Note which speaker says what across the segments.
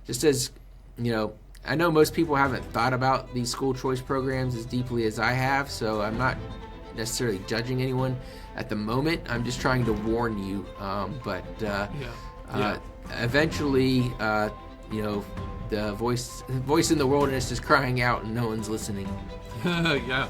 Speaker 1: just as, I know most people haven't thought about these school choice programs as deeply as I have, so I'm not necessarily judging anyone at the moment. I'm just trying to warn you. But
Speaker 2: Yeah. Yeah.
Speaker 1: eventually, the voice in the wilderness is crying out, and no one's listening.
Speaker 2: Yeah.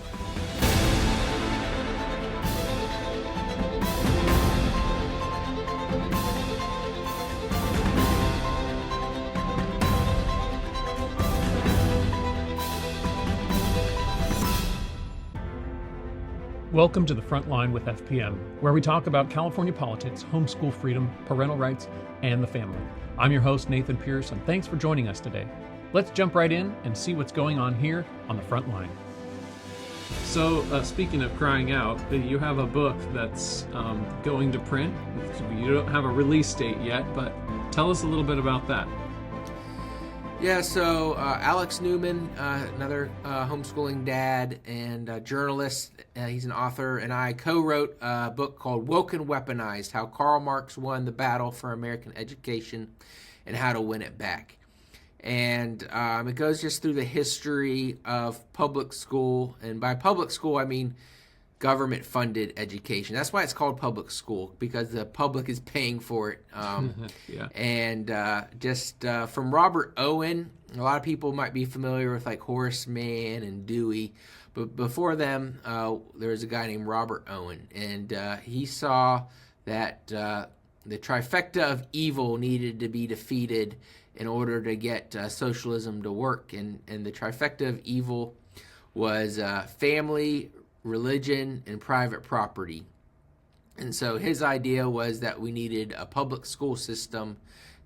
Speaker 2: Welcome to the Front Line with FPM, where we talk about California politics, homeschool freedom, parental rights, and the family. I'm your host, Nathan Pierce, and thanks for joining us today. Let's jump right in and see what's going on here on the Front Line. So, speaking of crying out, you have a book that's going to print. You don't have a release date yet, but tell us a little bit about that.
Speaker 1: Yeah, so Alex Newman, another homeschooling dad and journalist, he's an author, and I co-wrote a book called Woke and Weaponized, How Karl Marx Won the Battle for American Education and How to Win It Back. And it goes just through the history of public school, and by public school I mean government-funded education. That's why it's called public school, because the public is paying for it.
Speaker 2: Yeah.
Speaker 1: And from Robert Owen, a lot of people might be familiar with like Horace Mann and Dewey, but before them, there was a guy named Robert Owen, and he saw that the trifecta of evil needed to be defeated in order to get socialism to work. And the trifecta of evil was family, religion, and private property. And so his idea was that we needed a public school system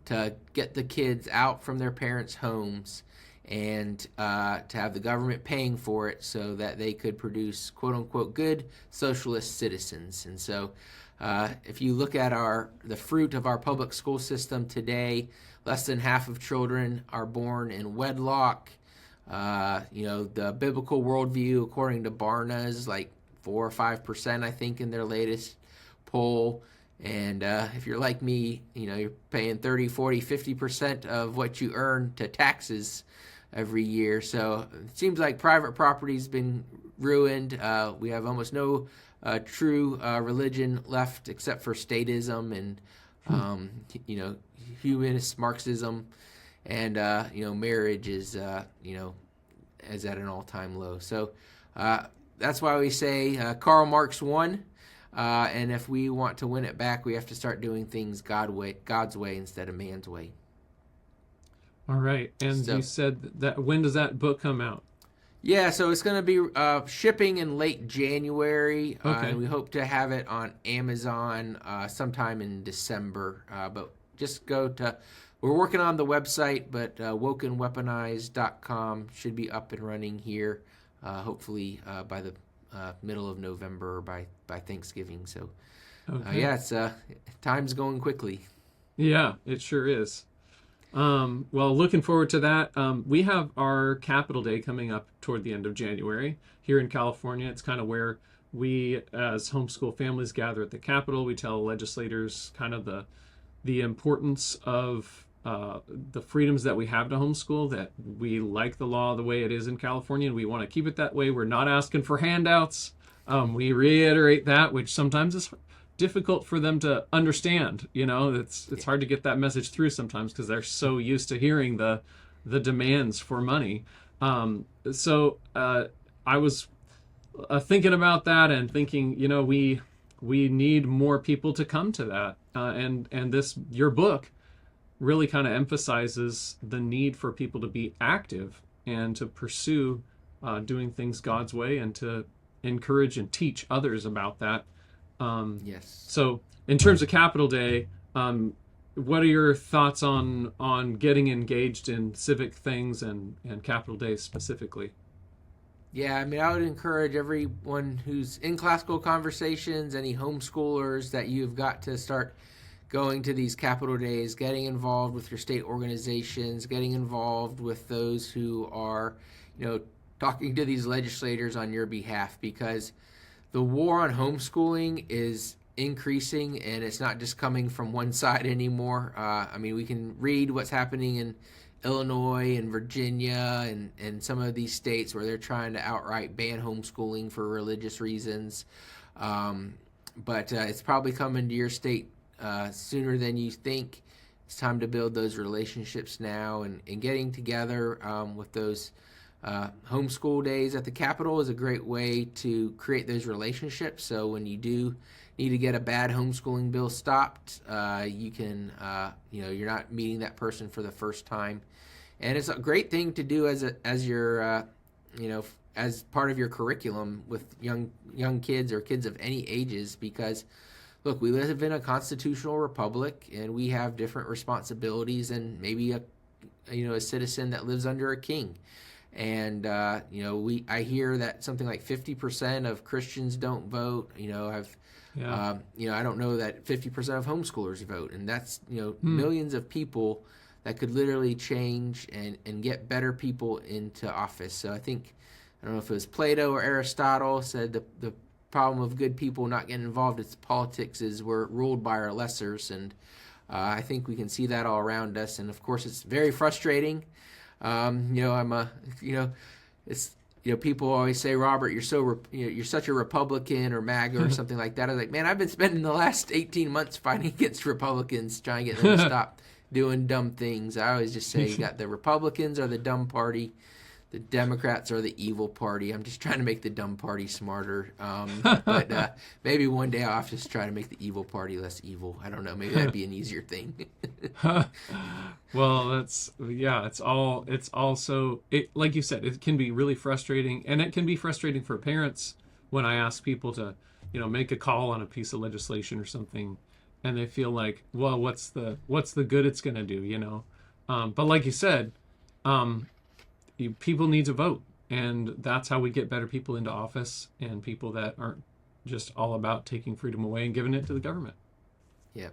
Speaker 1: to get the kids out from their parents' homes and to have the government paying for it so that they could produce quote-unquote good socialist citizens. And so if you look at the fruit of our public school system today, less than half of children are born in wedlock. The biblical worldview, according to Barna, is like 4 or 5%, I think, in their latest poll. And if you're like me, you're paying 30, 40, 50% of what you earn to taxes every year. So it seems like private property's been ruined. We have almost no true religion left except for statism and, humanist Marxism. And, marriage is, is at an all-time low. So that's why we say Karl Marx won. And if we want to win it back, we have to start doing things God's way instead of man's way.
Speaker 2: All right. And you said that when does that book come out?
Speaker 1: Yeah, so it's going to be shipping in late January.
Speaker 2: Okay.
Speaker 1: And we hope to have it on Amazon sometime in December. But just we're working on the website, but wokenweaponized.com should be up and running here, hopefully by the middle of November or by Thanksgiving. So,
Speaker 2: Okay.
Speaker 1: it's time's going quickly.
Speaker 2: Yeah, it sure is. Well, looking forward to that. We have our Capitol Day coming up toward the end of January here in California. It's kind of where we, as homeschool families, gather at the Capitol. We tell legislators kind of the importance of the freedoms that we have to homeschool, that we like the law the way it is in California, and we want to keep it that way. We're not asking for handouts. We reiterate that, which sometimes is difficult for them to understand. It's hard to get that message through sometimes because they're so used to hearing the demands for money. So I was thinking about that and thinking, we need more people to come to that. And your book really kind of emphasizes the need for people to be active and to pursue doing things God's way and to encourage and teach others about that.
Speaker 1: Yes.
Speaker 2: So in terms of Capitol Day, what are your thoughts on getting engaged in civic things and Capitol Day specifically?
Speaker 1: Yeah, I would encourage everyone who's in classical conversations, any homeschoolers, that you've got to start going to these Capitol Days, getting involved with your state organizations, getting involved with those who are, talking to these legislators on your behalf, because the war on homeschooling is increasing, and it's not just coming from one side anymore. We can read what's happening in Illinois and Virginia and some of these states where they're trying to outright ban homeschooling for religious reasons. But it's probably coming to your state sooner than you think. It's time to build those relationships now, and getting together with those homeschool days at the Capitol is a great way to create those relationships. So when you do need to get a bad homeschooling bill stopped, you can, you're not meeting that person for the first time. And it's a great thing to do as your, as part of your curriculum with young kids or kids of any ages, because look, we live in a constitutional republic and we have different responsibilities than maybe a citizen that lives under a king. And I hear that something like 50% of Christians don't vote. I don't know that 50% of homeschoolers vote, and that's millions of people that could literally change and get better people into office. So I don't know if it was Plato or Aristotle said the problem of good people not getting involved in politics is we're ruled by our lessers, and I think we can see that all around us. And of course, it's very frustrating. People always say, Robert, you're such a Republican or MAGA or something like that. I was like, man, I've been spending the last 18 months fighting against Republicans, trying to get them to stop doing dumb things. I always just say you got the Republicans are the dumb party, the Democrats are the evil party. I'm just trying to make the dumb party smarter. But maybe one day I'll have to try to make the evil party less evil. I don't know. Maybe that'd be an easier thing.
Speaker 2: Well, it's also like you said, it can be really frustrating, and it can be frustrating for parents when I ask people to, make a call on a piece of legislation or something, and they feel like, well, what's the good it's going to do, But like you said, people need to vote, and that's how we get better people into office, and people that aren't just all about taking freedom away and giving it to the government.
Speaker 1: Yeah.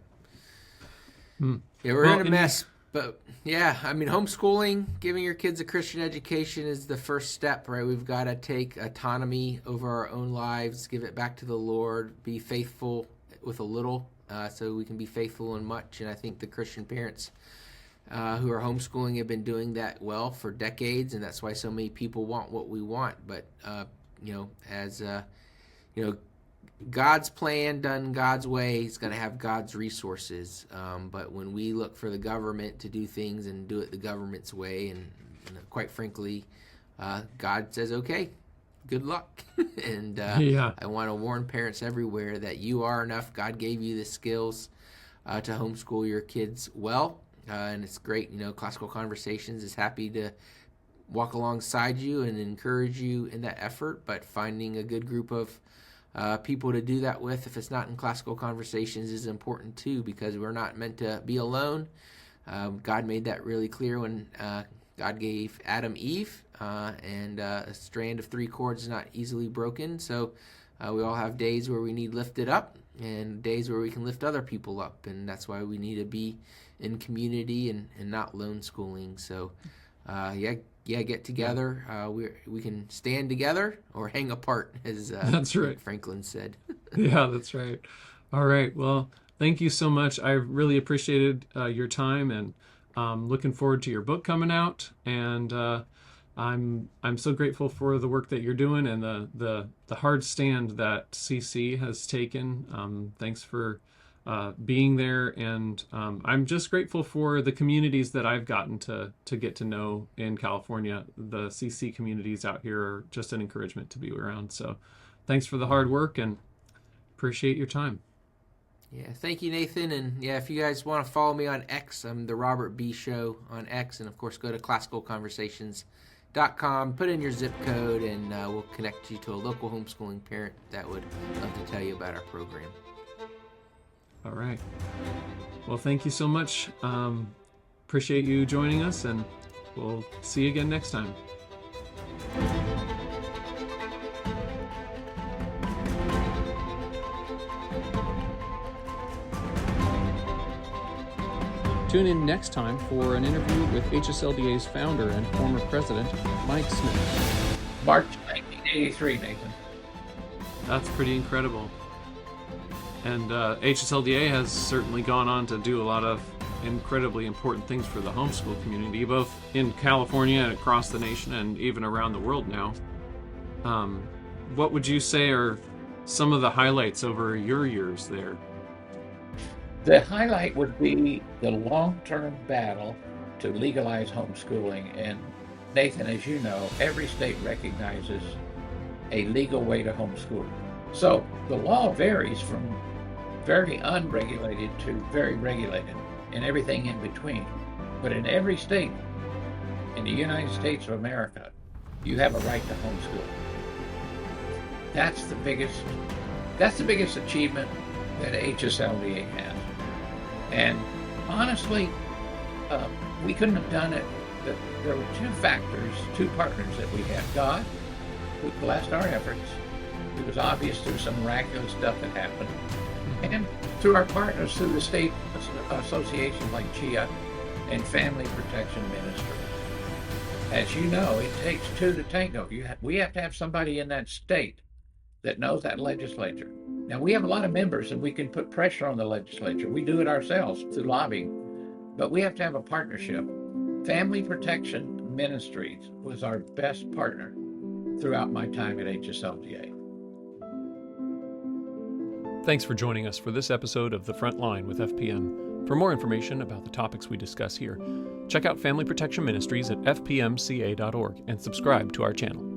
Speaker 1: Yeah, we're in a mess, but homeschooling, giving your kids a Christian education is the first step, right? We've got to take autonomy over our own lives, give it back to the Lord, be faithful with a little, so we can be faithful in much. And I think the Christian parents who are homeschooling have been doing that well for decades, and that's why so many people want what we want. But God's plan done God's way is going to have God's resources. But when we look for the government to do things and do it the government's way, and quite frankly, God says, okay, good luck. And I want to warn parents everywhere that you are enough. God gave you the skills to homeschool your kids well. And it's great, Classical Conversations is happy to walk alongside you and encourage you in that effort, but finding a good group of people to do that with, if it's not in Classical Conversations, is important too, because we're not meant to be alone. God made that really clear when God gave Adam Eve, and a strand of 3 cords is not easily broken. So we all have days where we need lifted up and days where we can lift other people up, and that's why we need to be in community and not lone schooling. So get together. We can stand together or hang apart, as
Speaker 2: that's right.
Speaker 1: Franklin said.
Speaker 2: Yeah, that's right. All right. Well, thank you so much. I really appreciated your time, and looking forward to your book coming out. And I'm so grateful for the work that you're doing and the hard stand that CC has taken. Thanks for being there, and I'm just grateful for the communities that I've gotten to get to know in California. The CC communities out here are just an encouragement to be around. So thanks for the hard work, and appreciate your time.
Speaker 1: Yeah, thank you, Nathan. And if you guys want to follow me on X, I'm the Robert B. Show on X, and of course go to classicalconversations.com, put in your zip code, and we'll connect you to a local homeschooling parent that would love to tell you about our program.
Speaker 2: All right. Well, thank you so much. Appreciate you joining us, and we'll see you again next time. Tune in next time for an interview with HSLDA's founder and former president, Mike Smith.
Speaker 3: March 1983, Nathan.
Speaker 2: That's pretty incredible. And HSLDA has certainly gone on to do a lot of incredibly important things for the homeschool community, both in California and across the nation and even around the world now. What would you say are some of the highlights over your years there?
Speaker 3: The highlight would be the long-term battle to legalize homeschooling. And Nathan, as you know, every state recognizes a legal way to homeschool. So the law varies from very unregulated to very regulated and everything in between. But in every state in the United States of America, you have a right to homeschool. That's the biggest achievement that HSLDA has. And honestly, we couldn't have done it. There were two partners that we had. God, who blessed our efforts. It was obvious through some miraculous stuff that happened. And through our partners through the state associations like CHIA and Family Protection Ministry. As you know, it takes two to tango. We have to have somebody in that state that knows that legislature. Now, we have a lot of members and we can put pressure on the legislature. We do it ourselves through lobbying, but we have to have a partnership. Family Protection Ministries was our best partner throughout my time at HSLDA.
Speaker 2: Thanks for joining us for this episode of The Front Line with FPM. For more information about the topics we discuss here, check out Family Protection Ministries at fpmca.org and subscribe to our channel.